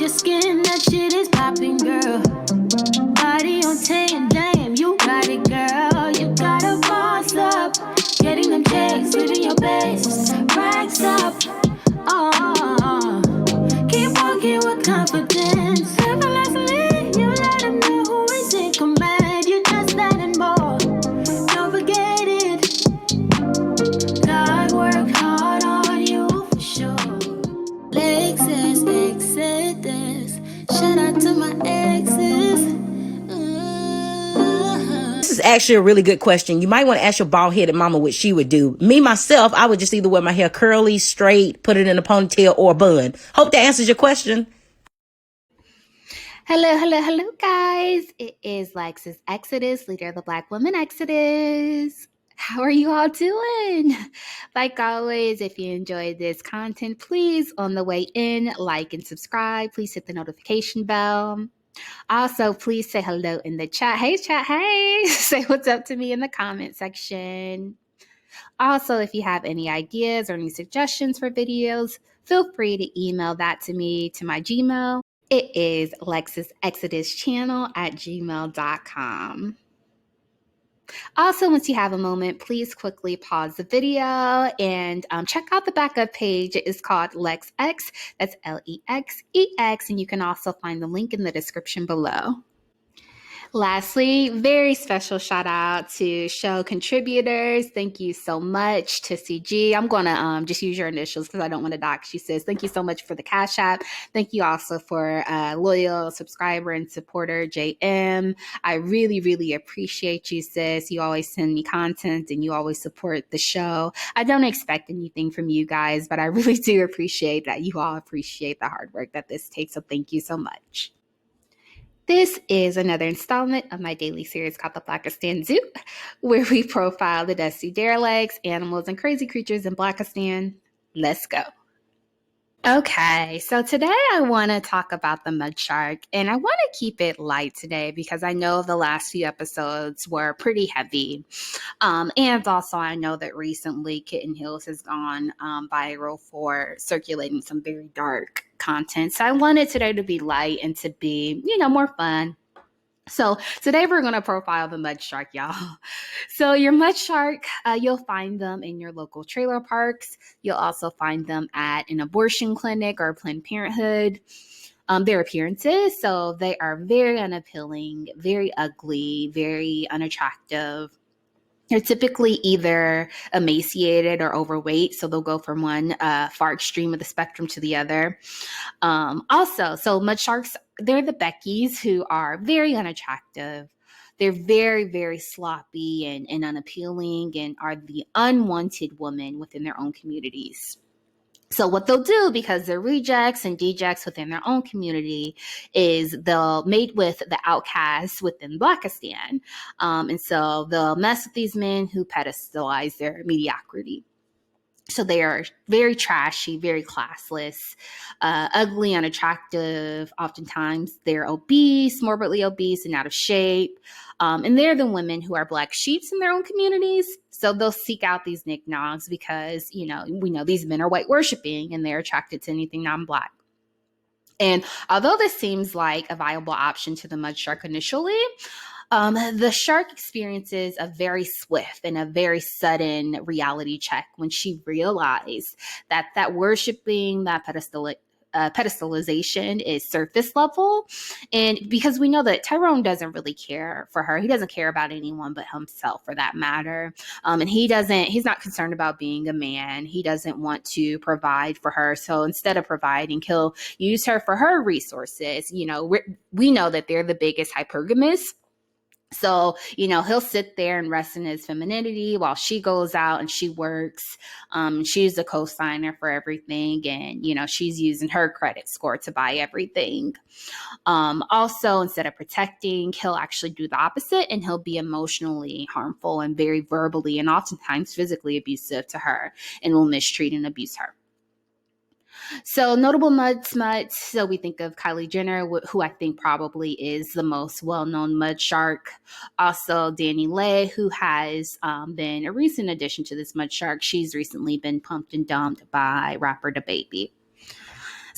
your skin, that shit is popping, girl. Body on 10, damn, you got it, girl. You gotta boss up. Getting them checks, living your best. Racks up. Oh, keep walking with confidence. Effortlessly, you let them know who is in command. You just that and more. Don't forget it. God worked hard on you for sure. Lexus Exodus. Shout out to my exes. This is actually a really good question. You might want to ask your bald-headed mama what she would do. Me, myself, I would just either wear my hair curly, straight, put it in a ponytail, or a bun. Hope that answers your question. Hello, guys. It is Lexus Exodus, leader of the Black Women Exodus. How are you all doing? Like always, if you enjoyed this content, please, on the way in, like and subscribe. Please hit the notification bell. Also, please say hello in the chat. Hey, chat, hey. Say what's up to me in the comment section. Also, if you have any ideas or any suggestions for videos, feel free to email that to me to my Gmail. It is lexusexoduschannel@gmail.com. Also, once you have a moment, please quickly pause the video and check out the backup page. It is called LexX. That's LEXEX, and you can also find the link in the description below. Lastly, very special shout out to show contributors. Thank you so much to CG. I'm going to just use your initials because I don't want to dox. She says, thank you so much for the Cash App. Thank you also for loyal subscriber and supporter, JM. I really, really appreciate you, sis. You always send me content and you always support the show. I don't expect anything from you guys, but I really do appreciate that you all appreciate the hard work that this takes. So thank you so much. This is another installment of my daily series called the Blackistan Zoo, where we profile the dusty derelicts, animals, and crazy creatures in Blackistan. Let's go. Okay, so today I want to talk about the mud shark, and I want to keep it light today because I know the last few episodes were pretty heavy. And also I know that recently Kitten Hills has gone viral for circulating some very dark content. So I wanted today to be light and to be, more fun. So today we're going to profile the mud shark, y'all. So your mud shark, you'll find them in your local trailer parks. You'll also find them at an abortion clinic or Planned Parenthood. Their appearances, so they are very unappealing, very ugly, very unattractive. They're typically either emaciated or overweight, so they'll go from one far extreme of the spectrum to the other. So mud sharks, they're the Beckies who are very unattractive. They're very, very sloppy and unappealing and are the unwanted woman within their own communities. So what they'll do, because they're rejects and dejects within their own community, is they'll mate with the outcasts within Blackistan. And so they'll mess with these men who pedestalize their mediocrity. So they are very trashy, very classless, ugly, unattractive. Oftentimes they're obese, morbidly obese, and out of shape. And they're the women who are black sheeps in their own communities. So they'll seek out these knickknacks because, we know these men are white worshiping and they're attracted to anything non-black. And although this seems like a viable option to the mud shark initially, the shark experiences a very swift and a very sudden reality check when she realized that worshiping, that pedestalization is surface level. And because we know that Tyrone doesn't really care for her. He doesn't care about anyone but himself for that matter. And he's not concerned about being a man. He doesn't want to provide for her. So instead of providing, he'll use her for her resources. We know that they're the biggest hypergamous. So, he'll sit there and rest in his femininity while she goes out and she works. She's the co-signer for everything. And, she's using her credit score to buy everything. Also, instead of protecting, he'll actually do the opposite and he'll be emotionally harmful and very verbally and oftentimes physically abusive to her and will mistreat and abuse her. So notable mud smuts. So we think of Kylie Jenner, who I think probably is the most well-known mud shark. Also Danny Lay, who has been a recent addition to this mud shark. She's recently been pumped and dumped by rapper DaBaby.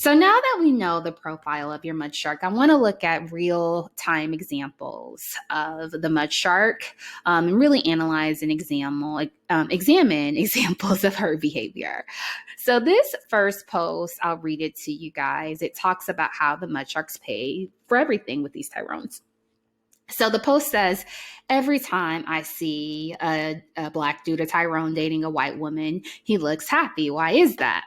So now that we know the profile of your mud shark, I want to look at real-time examples of the mud shark and really analyze and examine examples of her behavior. So this first post, I'll read it to you guys. It talks about how the mud sharks pay for everything with these Tyrones. So the post says, every time I see a black dude, a Tyrone, dating a white woman, he looks happy. Why is that?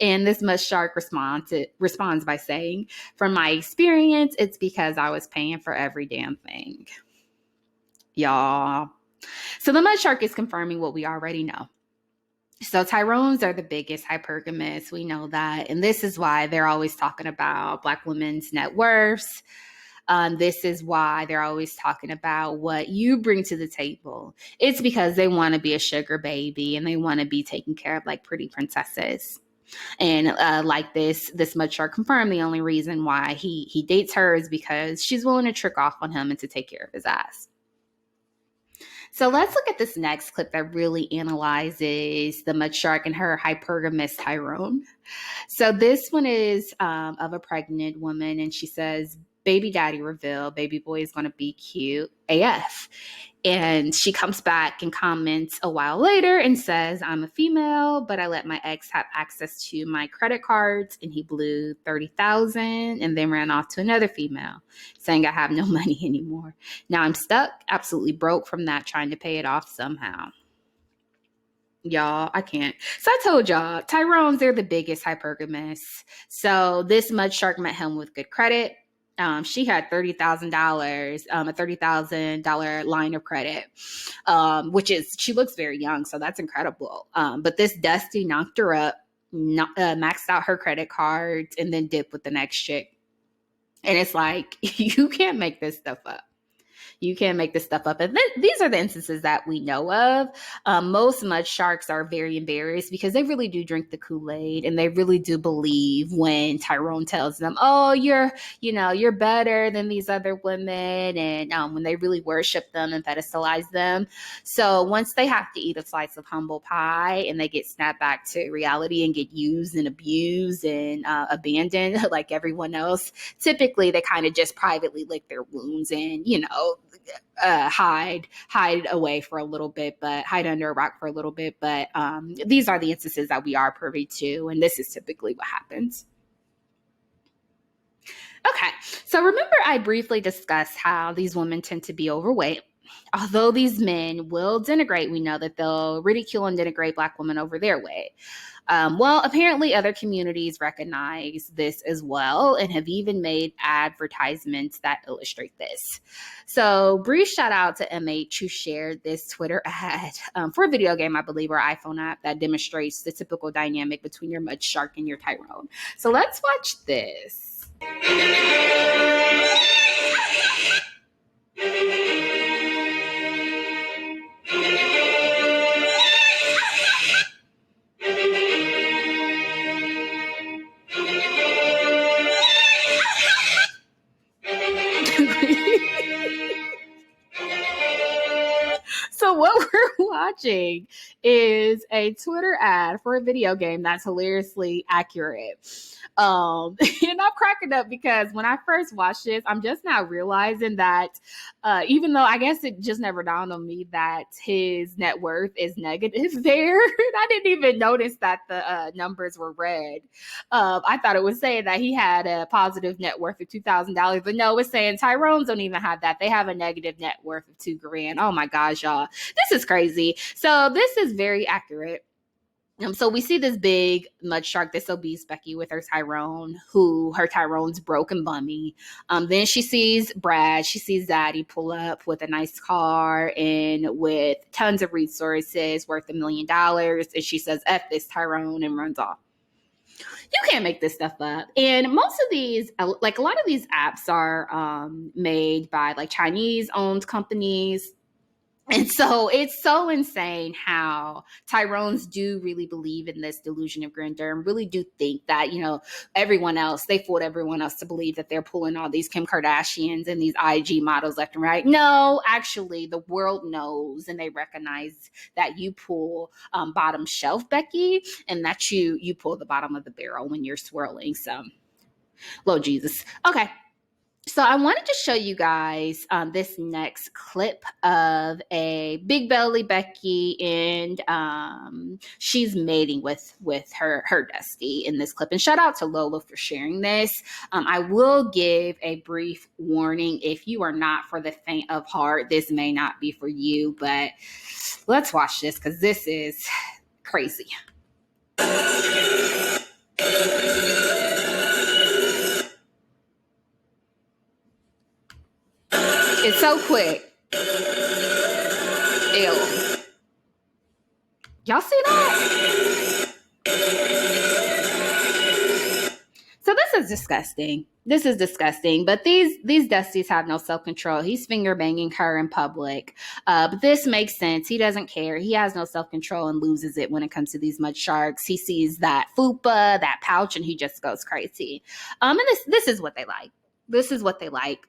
And this mud shark responds by saying, from my experience, it's because I was paying for every damn thing. Y'all. So the mud shark is confirming what we already know. So Tyrones are the biggest hypergamous. We know that. And this is why they're always talking about black women's net worths. This is why they're always talking about what you bring to the table. It's because they want to be a sugar baby and they want to be taken care of like pretty princesses. And like this mud shark confirmed, the only reason why he dates her is because she's willing to trick off on him and to take care of his ass. So let's look at this next clip that really analyzes the mud shark and her hypergamous Tyrone. So this one is of a pregnant woman, and she says, baby daddy reveal, baby boy is going to be cute AF. And she comes back and comments a while later and says, I'm a female, but I let my ex have access to my credit cards and he blew $30,000 and then ran off to another female saying I have no money anymore. Now I'm stuck, absolutely broke from that, trying to pay it off somehow. Y'all, I can't. So I told y'all, Tyrones, they're the biggest hypergamous. So this mud shark met him with good credit. She had $30,000, a $30,000 line of credit, which is, she looks very young, so that's incredible. But this Dusty knocked her up, maxed out her credit cards, and then dipped with the next chick. And it's like, you can't make this stuff up. You can't make this stuff up. And these are the instances that we know of. Most mud sharks are very embarrassed because they really do drink the Kool-Aid and they really do believe when Tyrone tells them, oh, you're better than these other women. And when they really worship them and fetishize them. So once they have to eat a slice of humble pie and they get snapped back to reality and get used and abused and abandoned like everyone else, typically they kind of just privately lick their wounds and, hide away for a little bit, but hide under a rock for a little bit. But these are the instances that we are privy to, and this is typically what happens. Okay, so remember I briefly discussed how these women tend to be overweight. Although these men will denigrate, we know that they'll ridicule and denigrate Black women over their weight. Well, apparently other communities recognize this as well and have even made advertisements that illustrate this. So brief shout out to MH who shared this Twitter ad for a video game, I believe, or iPhone app that demonstrates the typical dynamic between your mud shark and your Tyrone. So let's watch this. So what we're watching is a Twitter ad for a video game that's hilariously accurate. And I'm cracking up because when I first watched this, I'm just now realizing that even though I guess it just never dawned on me that his net worth is negative there. I didn't even notice that the numbers were red. I thought it was saying that he had a positive net worth of $2,000, but no, it's saying Tyrones don't even have that. They have a negative net worth of $2,000. Oh my gosh, y'all. This is crazy. So this is very accurate. So we see this big mud shark, this obese Becky with her Tyrone, who her Tyrone's broke and bummy. Then she sees Brad, she sees Zaddy pull up with a nice car and with tons of resources worth $1 million. And she says, F this Tyrone, and runs off. You can't make this stuff up. And most of these, like a lot of these apps are made by like Chinese owned companies. And so it's so insane how Tyrones do really believe in this delusion of grandeur and really do think that, everyone else, they fooled everyone else to believe that they're pulling all these Kim Kardashians and these IG models left and right. No, actually, the world knows and they recognize that you pull bottom shelf, Becky, and that you pull the bottom of the barrel when you're swirling. So, Lord Jesus. Okay. So I wanted to show you guys this next clip of a big belly Becky, and she's mating with her Dusty in this clip. And shout out to Lola for sharing this. I will give a brief warning: if you are not for the faint of heart, this may not be for you. But let's watch this because this is crazy. It's so quick. Ew. Y'all see that? So this is disgusting. This is disgusting. But these Dusties have no self-control. He's finger banging her in public. But this makes sense. He doesn't care. He has no self-control and loses it when it comes to these mud sharks. He sees that fupa, that pouch, and he just goes crazy. And this is what they like. This is what they like.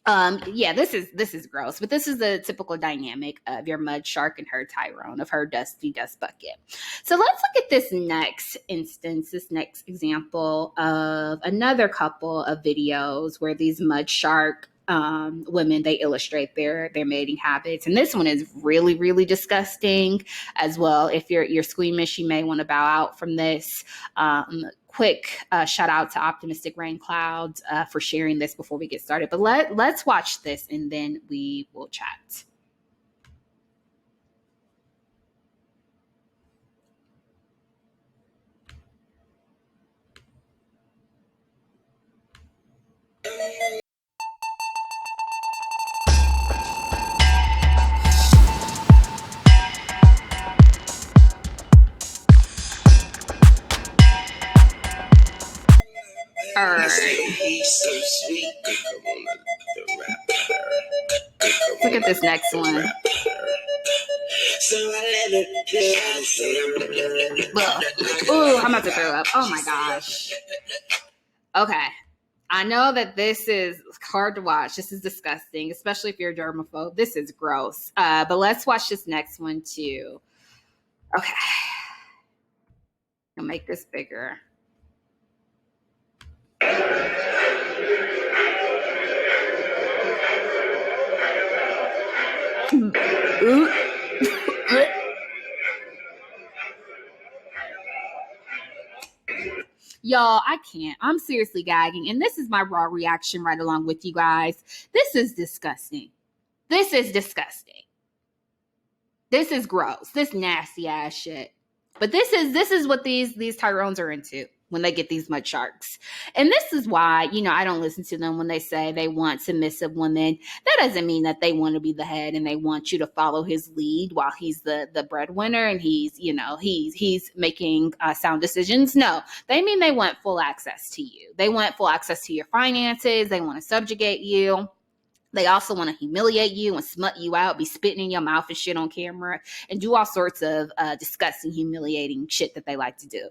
This is gross, but this is the typical dynamic of your mud shark and her Tyrone, of her Dusty Dust Bucket. So let's look at this next instance, this next example of another couple of videos where these mud shark women, they illustrate their mating habits. And this one is really, really disgusting as well. If you're squeamish, you may want to bow out from this. Quick shout out to Optimistic Rain Clouds for sharing this before we get started. But let's watch this and then we will chat. All right. Look at this next one. Ooh, I'm about to throw up. Oh my gosh. Okay. I know that this is hard to watch. This is disgusting, especially if you're a germaphobe. This is gross. But let's watch this next one too. Okay. I'll make this bigger. Y'all, I can't. I'm seriously gagging. And this is my raw reaction right along with you guys. This is disgusting. This is disgusting. This is gross. This nasty ass shit. But this is what these Tyrones are into when they get these mud sharks. And this is why, I don't listen to them when they say they want submissive women. That doesn't mean that they want to be the head and they want you to follow his lead while he's the breadwinner and he's making sound decisions. No, they mean they want full access to you. They want full access to your finances. They want to subjugate you. They also want to humiliate you and smut you out, be spitting in your mouth and shit on camera, and do all sorts of disgusting, humiliating shit that they like to do.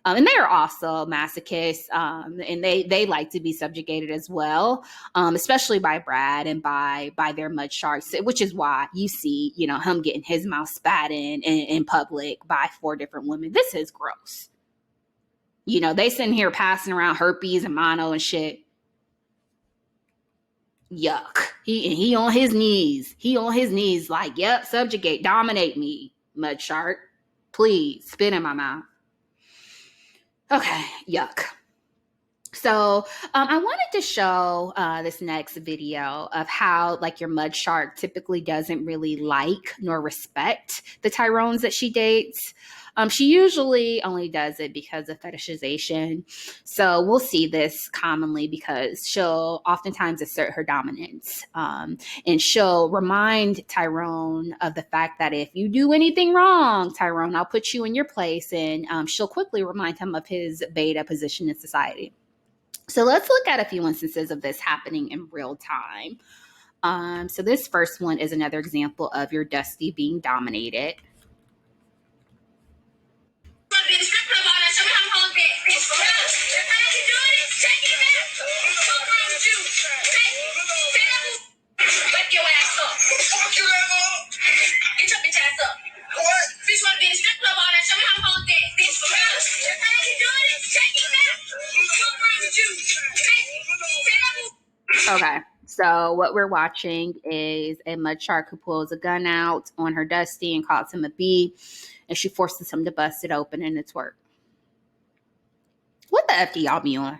And they are also masochists, and they like to be subjugated as well, especially by Brad and by their mud sharks, which is why you see, him getting his mouth spat in public by 4 different women. This is gross. They sitting here passing around herpes and mono and shit. Yuck. He on his knees. He on his knees like, yep, subjugate, dominate me, mud shark. Please, spit in my mouth. Okay, yuck. So I wanted to show this next video of how your mud shark typically doesn't really like nor respect the Tyrones that she dates. She usually only does it because of fetishization. So we'll see this commonly because she'll oftentimes assert her dominance. And she'll remind Tyrone of the fact that if you do anything wrong, Tyrone, I'll put you in your place. And she'll quickly remind him of his beta position in society. So let's look at a few instances of this happening in real time. So this first one is another example of your Dusty being dominated. Okay, so what we're watching is a mud shark who pulls a gun out on her Dusty and calls him a B, and she forces him to bust it open, and it's work. What the F do y'all be on?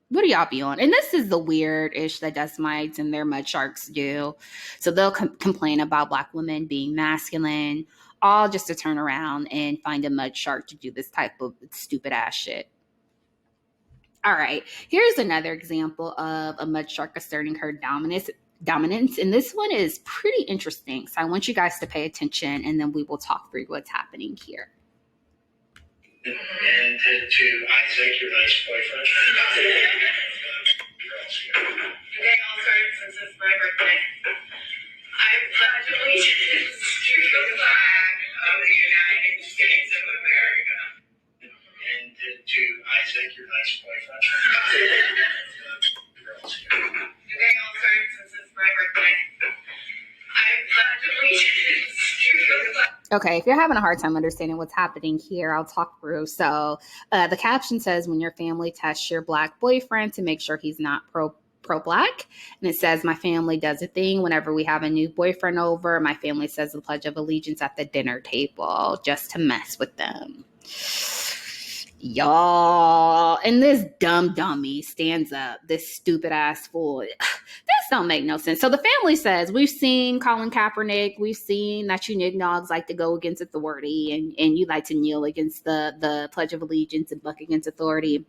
What do y'all be on? And this is the weird ish that dust mites and their mud sharks do. So they'll complain about Black women being masculine, all just to turn around and find a mud shark to do this type of stupid ass shit. All right, here's another example of a mud shark asserting her dominance. And this one is pretty interesting. So I want you guys to pay attention, and then we will talk through what's happening here. And to Isaac, your nice boyfriend. Okay, I'll start since it's my birthday. I pledge allegiance to the flag of the United States of America. And to Isaac, your nice boyfriend. Okay, I'll start since it's my birthday. I pledge allegiance to the flag. Okay, if you're having a hard time understanding what's happening here, I'll talk through. So the caption says, when your family tests your Black boyfriend to make sure he's not pro-Black. And it says, my family does a thing whenever we have a new boyfriend over. My family says the Pledge of Allegiance at the dinner table just to mess with them. Y'all, and this dumb dummy stands up, this stupid ass fool. This don't make no sense. So the family says, we've seen Colin Kaepernick, we've seen that you nignogs like to go against authority and you like to kneel against the Pledge of Allegiance and buck against authority.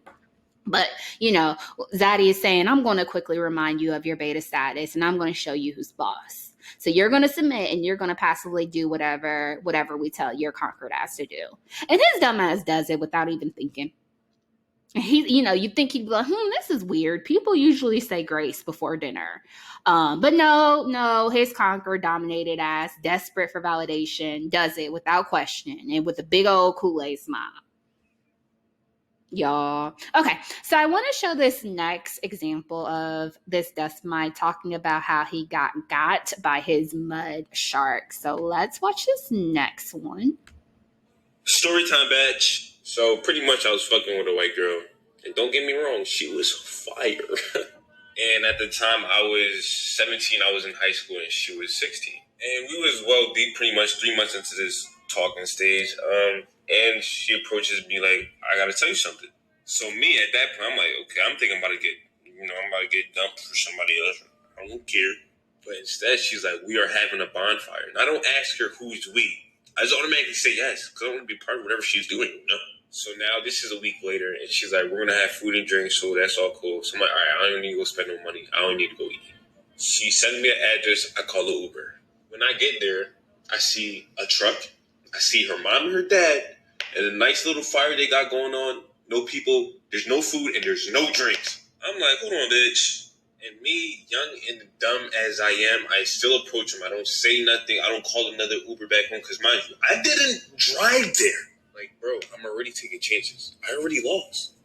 But, you know, Zaddy is saying, I'm going to quickly remind you of your beta status and I'm going to show you who's boss. So you're going to submit and you're going to passively do whatever we tell your conquered ass to do. And his dumb ass does it without even thinking. He, you know, you'd think he'd be like, this is weird. People usually say grace before dinner. But no, his conquered dominated ass, desperate for validation, does it without question and with a big old Kool-Aid smile. Y'all. Okay, so I want to show this next example of this dust mite talking about how he got by his mud shark. So let's watch this next one. Storytime batch. So pretty much I was fucking with a white girl. And don't get me wrong, she was fire. And at the time I was 17, I was in high school and she was 16. And we was well deep pretty much 3 months into this talking stage. And she approaches me like, I gotta tell you something. So me at that point, I'm like, okay, I'm thinking I'm about to get dumped for somebody else. I don't care. But instead, she's like, we are having a bonfire. And I don't ask her who's we. I just automatically say yes, because I want to be part of whatever she's doing, you know? So now this is a week later, and she's like, we're going to have food and drink, so that's all cool. So I'm like, all right, I don't need to go spend no money. I don't need to go eat. She sends me an address. I call the Uber. When I get there, I see a truck. I see her mom and her dad, and a nice little fire they got going on. No people, there's no food, and there's no drinks. I'm like, hold on, bitch. And me, young and dumb as I am, I still approach him. I don't say nothing. I don't call another Uber back home, because mind you, I didn't drive there. Like, bro, I'm already taking chances. I already lost.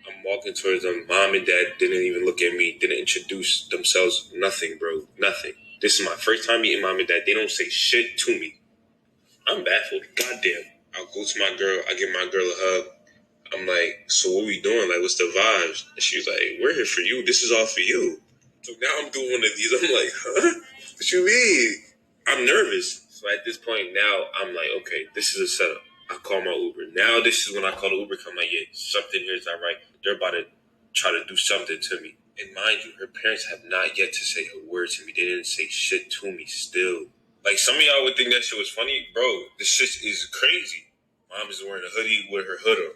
I'm walking towards them. Mom and dad didn't even look at me, didn't introduce themselves. Nothing, bro. Nothing. This is my first time meeting mom and dad. They don't say shit to me. I'm baffled. Goddamn. I'll go to my girl. I give my girl a hug. I'm like, so what we doing? Like, what's the vibes? And she's like, we're here for you. This is all for you. So now I'm doing one of these. I'm like, huh? What you mean? I'm nervous. So at this point now, I'm like, okay, this is a setup. I call my Uber. Now this is when I call the Uber. I'm like, yeah, something here is not right. They're about to try to do something to me. And mind you, her parents have not yet to say a word to me. They didn't say shit to me still. Like, some of y'all would think that shit was funny. Bro, this shit is crazy. Mom is wearing a hoodie with her hood on.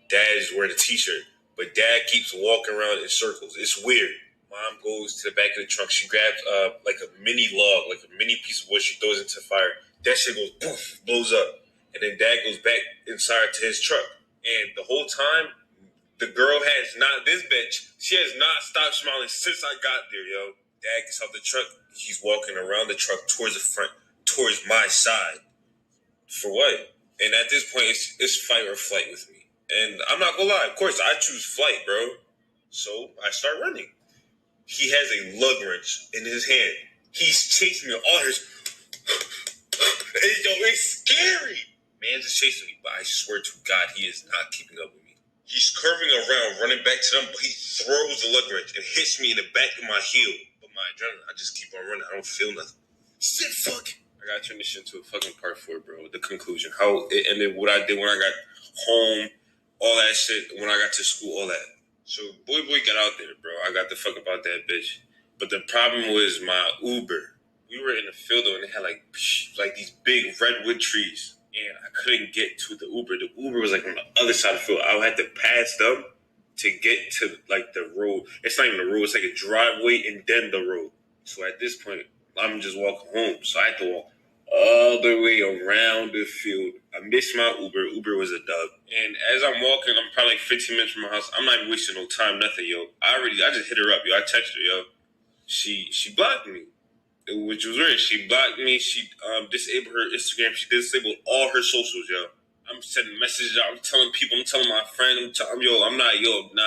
Dad is wearing a t-shirt. But dad keeps walking around in circles. It's weird. Mom goes to the back of the trunk. She grabs like a mini log, like a mini piece of wood. She throws it into the fire. That shit goes poof, blows up. And then dad goes back inside to his truck. And the whole time, the girl has not, this bitch, she has not stopped smiling since I got there, yo. Dad gets out the truck. He's walking around the truck towards the front, towards my side. For what? And at this point, it's fight or flight with me. And I'm not gonna lie, of course, I choose flight, bro. So I start running. He has a lug wrench in his hand. He's chasing me all his... Yo, it's scary. Man's just chasing me, but I swear to God, he is not keeping up with me. He's curving around, running back to them, but he throws the lug wrench and hits me in the back of my heel. But my adrenaline, I just keep on running. I don't feel nothing. Shit, fuck. I gotta turn this shit into a fucking part 4, bro. The conclusion. How it ended, what I did when I got home, all that shit, when I got to school, all that. So, boy got out there, bro. I got the fuck about that bitch. But the problem was my Uber. We were in the field, though, and they had, like these big redwood trees. And I couldn't get to the Uber. The Uber was, like, on the other side of the field. I had to pass them to get to, like, the road. It's not even the road. It's like a driveway and then the road. So, at this point, I'm just walking home. So, I had to walk all the way around the field. I missed my Uber. Uber was a dub. And as I'm walking, I'm probably like 15 minutes from my house. I'm not even wasting no time, nothing, yo. I just hit her up, yo. I texted her, yo. She blocked me, which was weird. She blocked me. She disabled her Instagram. She disabled all her socials, yo. I'm sending messages out. I'm telling people. I'm telling my friend.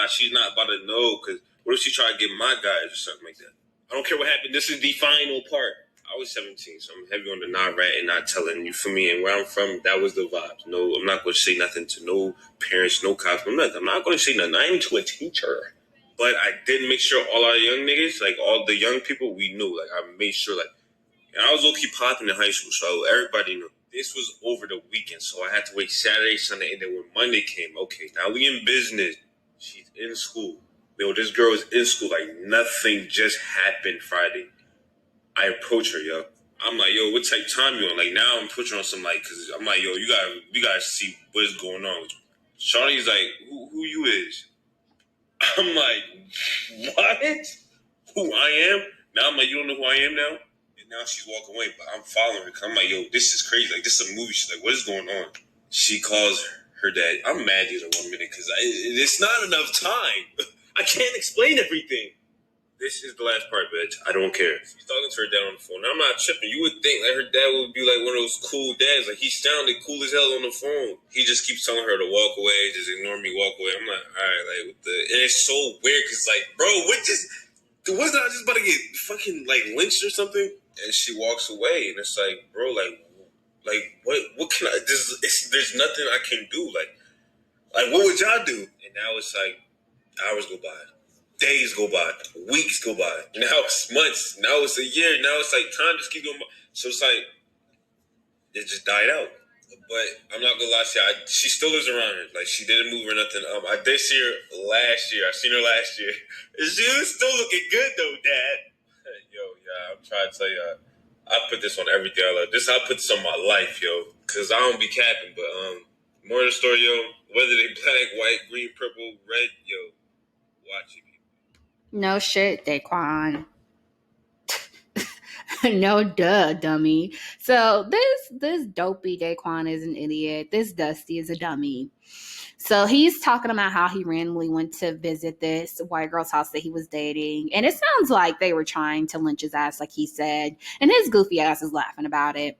She's not about to know, because what if she try to get my guys or something like that? I don't care what happened. This is the final part. I was 17, so I'm heavy on the not rat and not telling. You feel me? And where I'm from, that was the vibes. No, I'm not going to say nothing to no parents, no cops, no nothing. I'm not going to say nothing. Not even to a teacher. But I did make sure all our young niggas, like all the young people, we knew. Like, I made sure, like, and I was low-key popping in high school, so everybody knew. This was over the weekend, so I had to wait Saturday, Sunday, and then when Monday came, okay, now we in business. She's in school. Yo, this girl is in school. Like, nothing just happened Friday. I approach her, yo. I'm like, yo, what type of time you on? Like, now I'm pushing on some, like, because I'm like, yo, you gotta see what's going on. Shawty's like, who you is? I'm like, what? Who I am? Now I'm like, you don't know who I am now? And now she's walking away, but I'm following her. I'm like, yo, this is crazy. Like, this is a movie. She's like, what is going on? She calls her dad. I'm mad at her 1 minute because it's not enough time. I can't explain everything. This is the last part, bitch. I don't care. She's talking to her dad on the phone. Now, I'm not tripping. You would think that her dad would be like one of those cool dads. Like, he sounded cool as hell on the phone. He just keeps telling her to walk away, just ignore me, walk away. I'm like, all right, like, and it's so weird because, like, bro, wasn't I just about to get fucking, like, lynched or something? And she walks away, and it's like, bro, like what can I, there's nothing I can do. Like, what would y'all do? And now it's like, hours go by. Days go by, weeks go by. Now it's months. Now it's a year. Now it's like time just keep going by. So it's like it just died out. But I'm not gonna lie to you, she still lives around here. Like, she didn't move or nothing. I did see her last year. I seen her last year. She was still looking good though, Dad. Yo, yeah, I'm trying to tell you, I put this on everything I love. I put this on my life, yo, because I don't be capping. But more of the story, yo. Whether they black, white, green, purple, red, yo, watch it. No shit, Daquan. No duh, dummy. So this dopey Daquan is an idiot. This Dusty is a dummy. So he's talking about how he randomly went to visit this white girl's house that he was dating. And it sounds like they were trying to lynch his ass, like he said. And his goofy ass is laughing about it.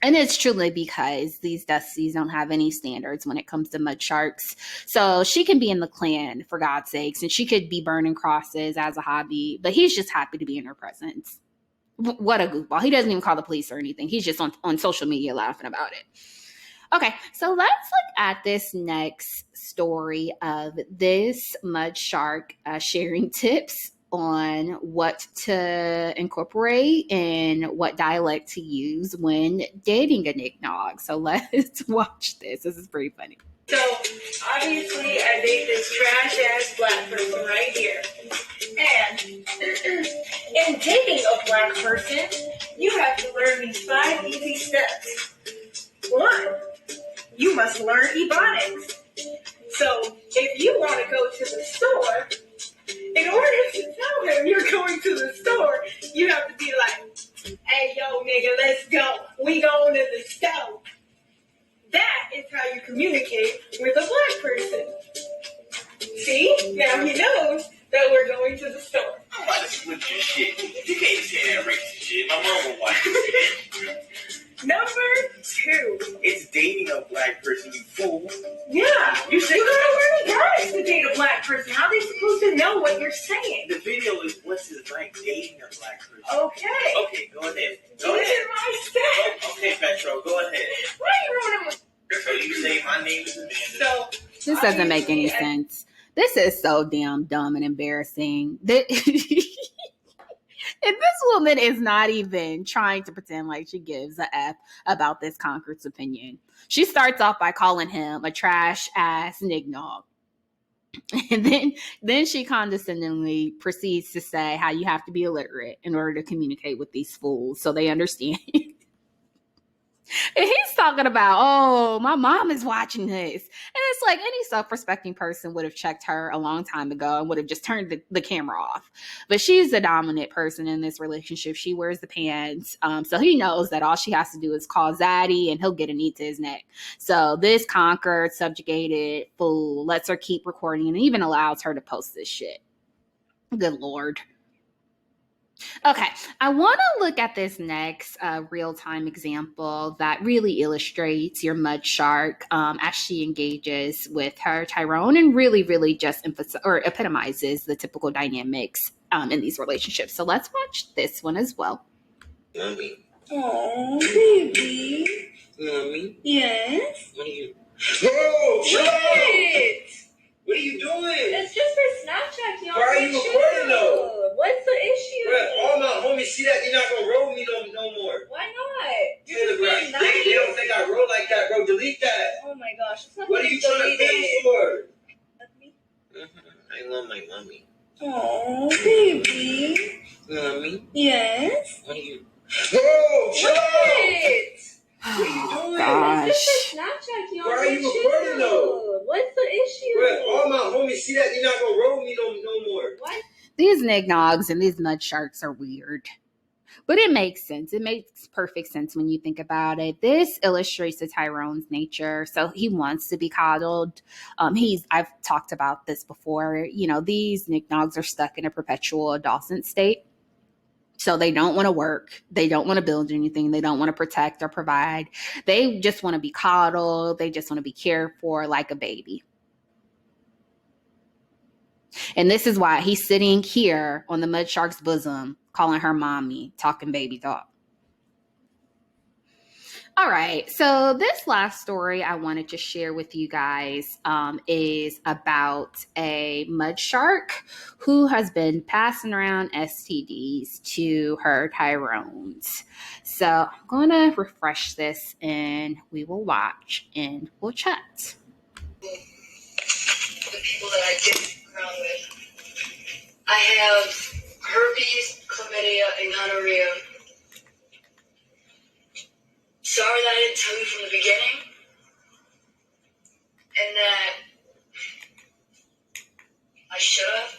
And it's truly because these Dusties don't have any standards when it comes to mud sharks. So she can be in the clan, for God's sakes, and she could be burning crosses as a hobby, but he's just happy to be in her presence. What a goofball. He doesn't even call the police or anything. He's just on social media laughing about it. Okay, so let's look at this next story of this mud shark sharing tips on what to incorporate and what dialect to use when dating a Nicknog. So let's watch this. This is pretty funny. So, obviously, I date this trash-ass black person right here. And in dating a black person, you have to learn these 5 easy steps. 1, you must learn Ebonics. So, if you want to go to the store, in order to tell him you're going to the store, you have to be like, hey, yo, nigga, let's go. We going to the store. That is how you communicate with a black person. See? Now he knows that we're going to the store. about to switch your shit. You can't say that racist shit. My mom will watch this. Number 2. It's dating a black person, you fool. Yeah, you gotta learn guys to date a black person. How are they supposed to know what you're saying? The video is what's it like dating a black person. Okay. Okay, go ahead. These are my steps. Okay, Petro, go ahead. Why are you ruining my... So you say my name is Amanda. So, This doesn't make any sense. This is so damn dumb and embarrassing. And this woman is not even trying to pretend like she gives a F about this Concord's opinion. She starts off by calling him a trash ass nignog. And then she condescendingly proceeds to say how you have to be illiterate in order to communicate with these fools so they understand. And he's talking about, oh, my mom is watching this. And it's like any self-respecting person would have checked her a long time ago and would have just turned the camera off. But she's the dominant person in this relationship. She wears the pants. So he knows that all she has to do is call Zaddy and he'll get a knee to his neck. So this conquered, subjugated fool lets her keep recording and even allows her to post this shit. Good Lord. Okay, I want to look at this next real-time example that really illustrates your mud shark as she engages with her Tyrone and really, really just epitomizes the typical dynamics in these relationships. So let's watch this one as well. Mommy. Oh, baby. Mommy. Yes? What are you... Whoa! Wait! What are you doing? It's just for Snapchat, y'all. Why are you recording though? What's the issue? Bro, all my homies see that, they're not gonna roll me no more. Why not? You're being nice. They don't think I roll like that, bro. Delete that. Oh my gosh. It's not What are you trying to pay for? I love my mommy. Oh, baby. Mommy? Yes? What are you... Whoa! Shut up! What are you doing? Gosh. It's just for Snapchat, y'all. Why are you recording though? What's the issue? Bro, all my homies see that, they're not gonna roll me no more. What? These nignogs and these mud sharks are weird. But it makes sense. It makes perfect sense when you think about it. This illustrates the Tyrone's nature. So he wants to be coddled. I've talked about this before. You know, these nignogs are stuck in a perpetual adolescent state. So they don't want to work. They don't want to build anything. They don't want to protect or provide. They just want to be coddled. They just want to be cared for like a baby. And this is why he's sitting here on the mud shark's bosom, calling her mommy, talking baby talk. All right. So this last story I wanted to share with you guys is about a mud shark who has been passing around STDs to her Tyrones. So I'm going to refresh this and we will watch and we'll chat. The people that I get around with, I have herpes, chlamydia, and gonorrhea. Sorry that I didn't tell you from the beginning, and that I should have,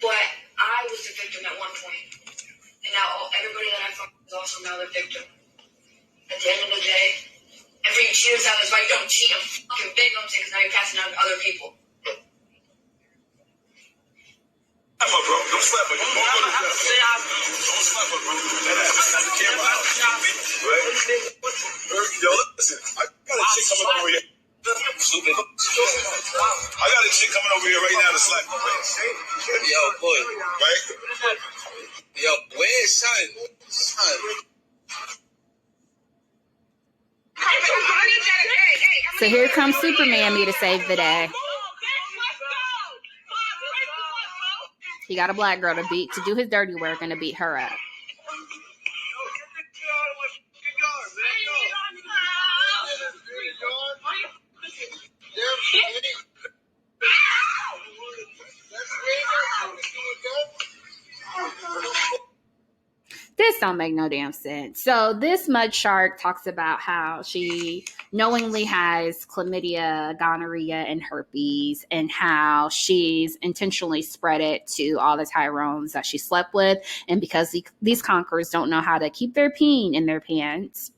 but I was the victim at one point, and now everybody that I fucked is also now the victim. At the end of the day, every cheaters out this right, you don't cheat, I'm fucking big on it because now you're passing out to other people. Slap her, bro. Don't slap her. You won't go to jail. Don't slap her, bro. That's the camera out. Right? Yo, listen. I got a chick coming over here. I got a chick coming over here right now to slap you. Yo, boy. Right? Yo, where's son? Son. So here comes Superman me to save the day. He got a black girl to do his dirty work and to beat her up. This don't make no damn sense. So this mud shark talks about how she knowingly has chlamydia, gonorrhea, and herpes, and how she's intentionally spread it to all the Tyrones that she slept with. And because these conquerors don't know how to keep their peen in their pants,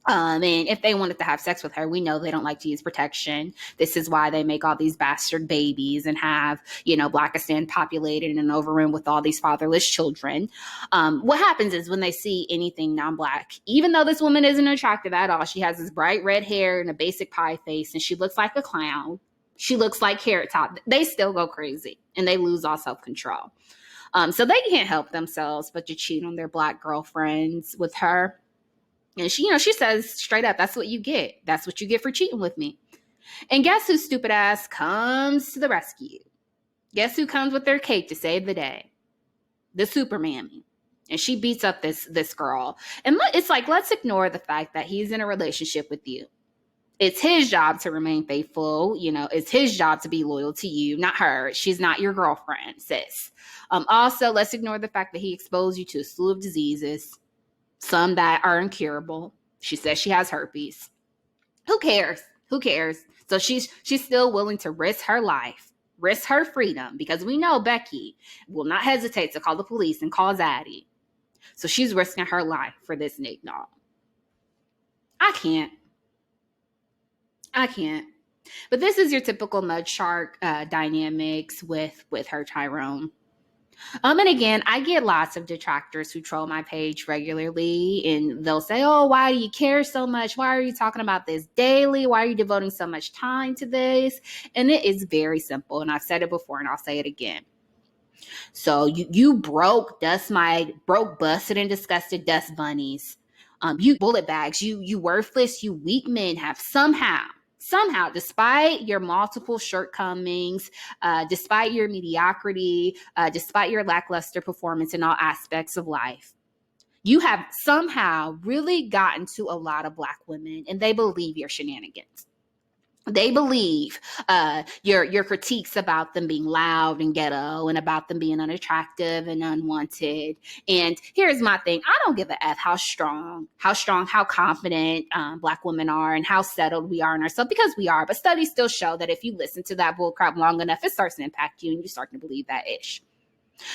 And if they wanted to have sex with her, we know they don't like to use protection. This is why they make all these bastard babies and have, Blackistan populated and overrun with all these fatherless children. What happens is when they see anything non-Black, even though this woman isn't attractive at all, she has this bright red hair and a basic pie face, and she looks like a clown. She looks like Carrot Top. They still go crazy and they lose all self-control. So they can't help themselves but to cheat on their Black girlfriends with her. And she says straight up, that's what you get. That's what you get for cheating with me. And guess whose stupid ass comes to the rescue? Guess who comes with their cape to save the day? The super mammy. And she beats up this girl. And it's like, let's ignore the fact that he's in a relationship with you. It's his job to remain faithful. It's his job to be loyal to you, not her. She's not your girlfriend, sis. Also, let's ignore the fact that he exposed you to a slew of diseases. Some that are incurable. She says she has herpes. Who cares? So she's still willing to risk her life, risk her freedom, because we know Becky will not hesitate to call the police and call Zaddy. So she's risking her life for this Nick doll. I can't. But this is your typical mud shark dynamics with her Tyrone. And again, I get lots of detractors who troll my page regularly, and they'll say, oh, why do you care so much? Why are you talking about this daily? Why are you devoting so much time to this? And it is very simple. And I've said it before and I'll say it again. So you broke, busted and disgusted dust bunnies. You bullet bags, you worthless, you weak men have somehow, despite your multiple shortcomings, despite your mediocrity, despite your lackluster performance in all aspects of life, you have somehow really gotten to a lot of Black women, and they believe your shenanigans. They believe your critiques about them being loud and ghetto and about them being unattractive and unwanted. And here's my thing. I don't give a F how confident Black women are and how settled we are in ourselves, because we are. But studies still show that if you listen to that bullcrap long enough, it starts to impact you and you start to believe that ish.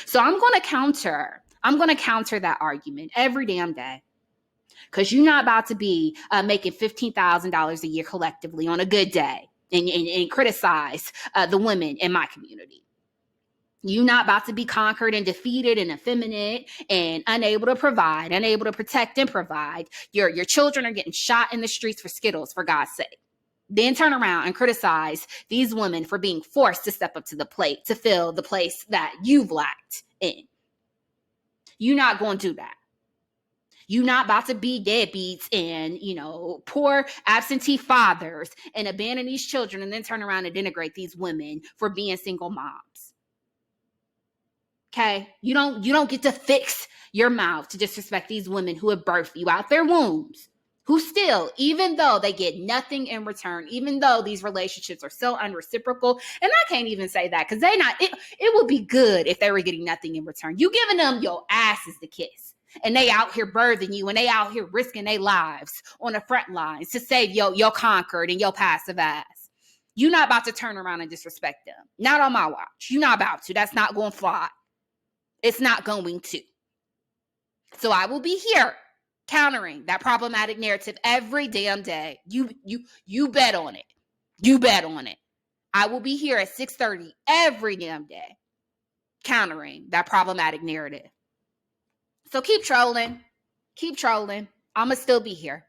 So I'm going to counter that argument every damn day. Because you're not about to be making $15,000 a year collectively on a good day and criticize the women in my community. You're not about to be conquered and defeated and effeminate and unable to provide, unable to protect and provide. Your children are getting shot in the streets for Skittles, for God's sake. Then turn around and criticize these women for being forced to step up to the plate to fill the place that you've lacked in. You're not going to do that. You're not about to be deadbeats and, poor absentee fathers and abandon these children and then turn around and denigrate these women for being single moms. Okay? You don't get to fix your mouth to disrespect these women who have birthed you out their wombs, who still, even though they get nothing in return, even though these relationships are so unreciprocal, and I can't even say that because it would be good if they were getting nothing in return. You giving them your asses to kiss. And they out here birthing you, and they out here risking their lives on the front lines to save your conquered and your passive ass. You're not about to turn around and disrespect them. Not on my watch. You're not about to. That's not going to fly. It's not going to. So I will be here countering that problematic narrative every damn day. You bet on it. You bet on it. I will be here at 6:30 every damn day countering that problematic narrative. So keep trolling. I'm going to still be here.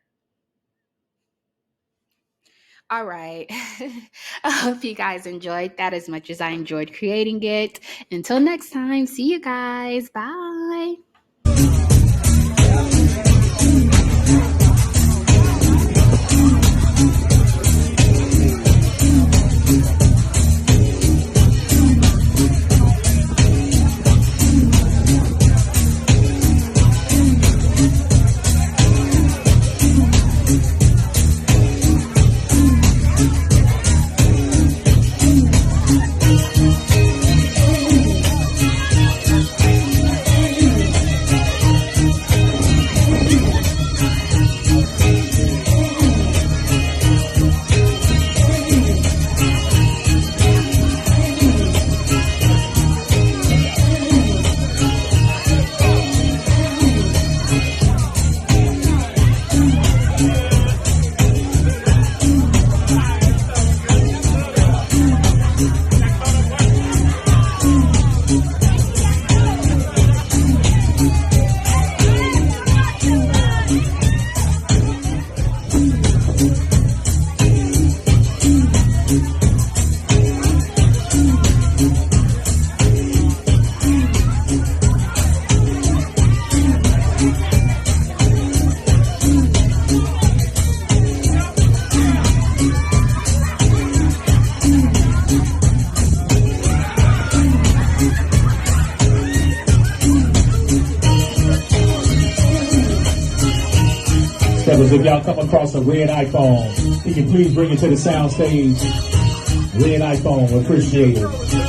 All right. I hope you guys enjoyed that as much as I enjoyed creating it. Until next time, see you guys. Bye. Fellas, if y'all come across a red iPhone, can you please bring it to the sound stage? Red iPhone, appreciate it.